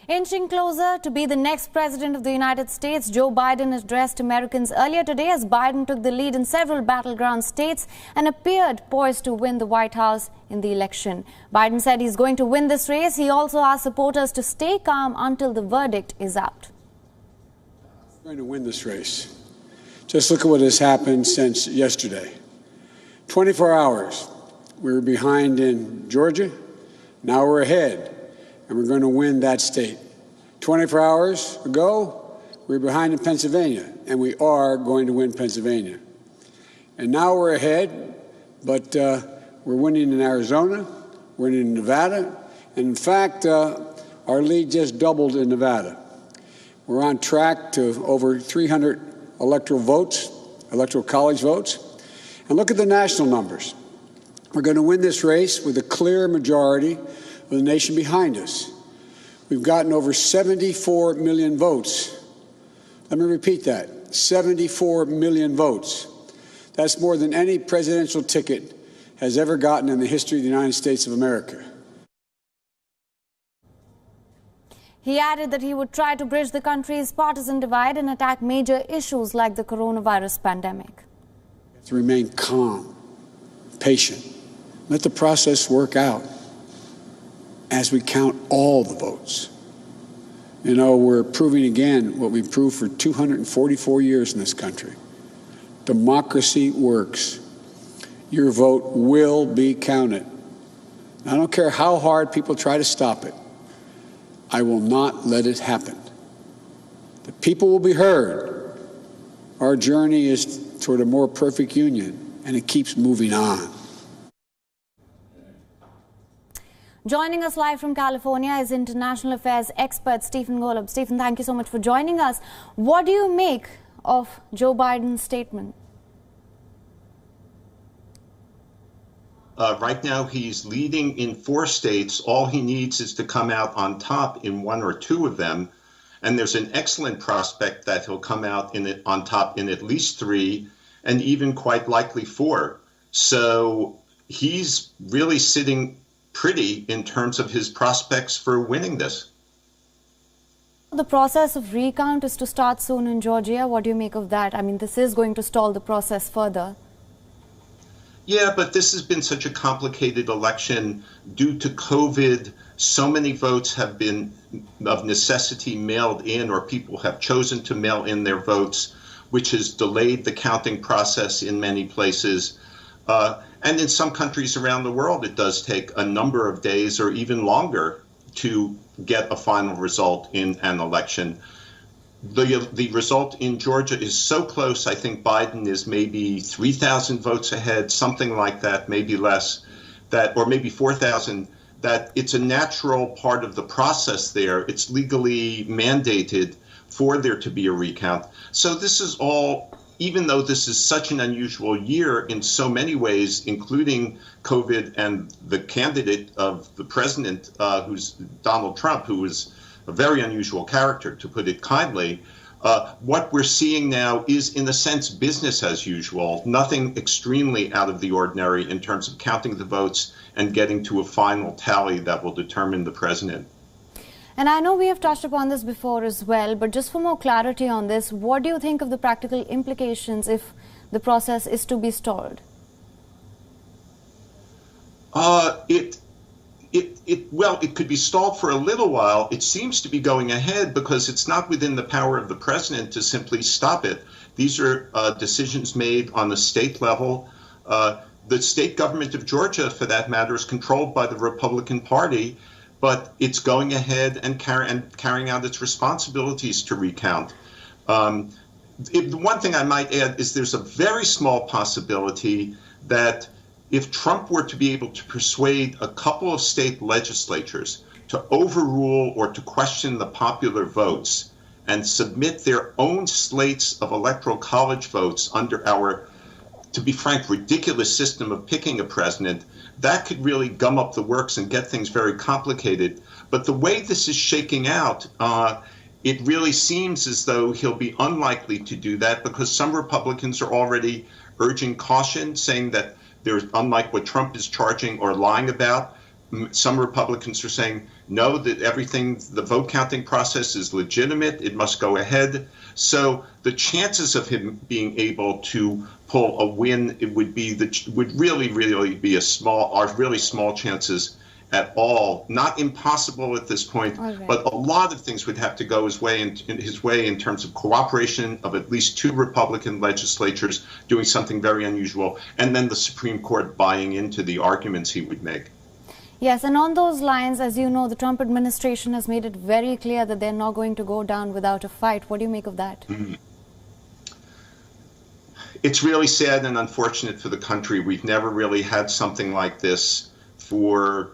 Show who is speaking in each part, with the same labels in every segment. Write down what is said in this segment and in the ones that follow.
Speaker 1: Inching closer to be the next president of the United States, Joe Biden addressed Americans earlier today as Biden took the lead in several battleground states and appeared poised to win the White House in the election. Biden said he's going to win this race. He also asked supporters to stay calm until the verdict is out.
Speaker 2: We're going to win this race. Just look at what has happened since yesterday. 24 hours. We were behind in Georgia. Now we're ahead. And we're going to win that state. 24 hours ago, we were behind in Pennsylvania, and we are going to win Pennsylvania. And now we're ahead, but we're winning in Arizona, we're winning in Nevada, and in fact, our lead just doubled in Nevada. We're on track to over 300 electoral college votes. And look at the national numbers. We're going to win this race with a clear majority of the nation behind us. We've gotten over 74 million votes. Let me repeat that, 74 million votes. That's more than any presidential ticket has ever gotten in the history of the United States of America.
Speaker 1: He added that he would try to bridge the country's partisan divide and attack major issues like the coronavirus pandemic.
Speaker 2: To remain calm, patient, let the process work out as we count all the votes. You know, we're proving again what we've proved for 244 years in this country. Democracy works. Your vote will be counted. I don't care how hard people try to stop it. I will not let it happen. The people will be heard. Our journey is toward a more perfect union, and it keeps moving on.
Speaker 1: Joining us live from California is international affairs expert Stephen Golub. Stephen, thank you so much for joining us. What do you make of Joe Biden's statement?
Speaker 3: Right now, he's leading in 4 states. All he needs is to come out on top in 1 or 2 of them. And there's an excellent prospect that he'll come out on top in at least 3 and even quite likely 4. So he's really sitting pretty in terms of his prospects for winning this.
Speaker 1: The process of recount is to start soon in Georgia. What do you make of that? I mean, this is going to stall the process further.
Speaker 3: Yeah, but this has been such a complicated election due to COVID. So many votes have been of necessity mailed in, or people have chosen to mail in their votes, which has delayed the counting process in many places. And in some countries around the world, it does take a number of days or even longer to get a final result in an election. The result in Georgia is so close. I think Biden is maybe 3,000 votes ahead, something like that, maybe less, or maybe 4,000, that it's a natural part of the process there. It's legally mandated for there to be a recount. So this is all, even though this is such an unusual year in so many ways, including COVID and the candidate of the president, who's Donald Trump, who is a very unusual character, to put it kindly, what we're seeing now is, in a sense, business as usual, nothing extremely out of the ordinary in terms of counting the votes and getting to a final tally that will determine the president.
Speaker 1: And I know we have touched upon this before as well, but just for more clarity on this, what do you think of the practical implications if the process is to be stalled?
Speaker 3: Well, it could be stalled for a little while. It seems to be going ahead because it's not within the power of the president to simply stop it. These are decisions made on the state level. The state government of Georgia, for that matter, is controlled by the Republican Party, but it's going ahead and carrying out its responsibilities to recount. The one thing I might add is there's a very small possibility that if Trump were to be able to persuade a couple of state legislatures to overrule or to question the popular votes and submit their own slates of electoral college votes under our, to be frank, ridiculous system of picking a president, that could really gum up the works and get things very complicated. But the way this is shaking out, it really seems as though he'll be unlikely to do that because some Republicans are already urging caution, saying that there's, unlike what Trump is charging or lying about, Some Republicans are saying, no, that everything, the vote counting process is legitimate. It must go ahead. So the chances of him being able to pull a win, it would really be really small chances at all. Not impossible at this point,
Speaker 1: right,
Speaker 3: but a lot of things would have to go his way in terms of cooperation of at least 2 Republican legislatures doing something very unusual, and then the Supreme Court buying into the arguments he would make.
Speaker 1: Yes, and on those lines, as you know, the Trump administration has made it very clear that they're not going to go down without a fight. What do you make of that?
Speaker 3: It's really sad and unfortunate for the country. We've never really had something like this. For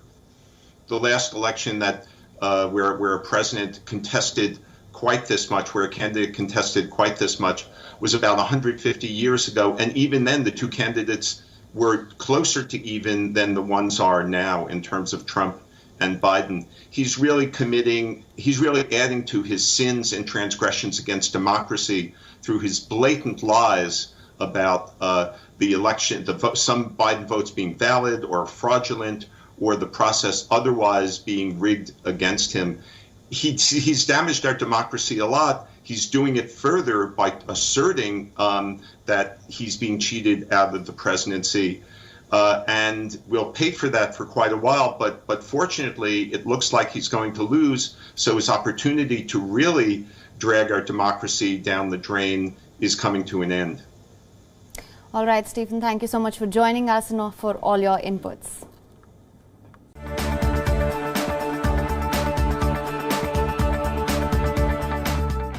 Speaker 3: the last election that where a president contested quite this much, where a candidate contested quite this much, was about 150 years ago. And even then, the 2 candidates were closer to even than the ones are now in terms of Trump and Biden. He's really adding to his sins and transgressions against democracy through his blatant lies about the election, some Biden votes being valid or fraudulent, or the process otherwise being rigged against him. He's damaged our democracy a lot. He's doing it further by asserting that he's being cheated out of the presidency. And we'll pay for that for quite a while. But fortunately, it looks like he's going to lose. So his opportunity to really drag our democracy down the drain is coming to an end.
Speaker 1: All right, Stephen, thank you so much for joining us and for all your inputs.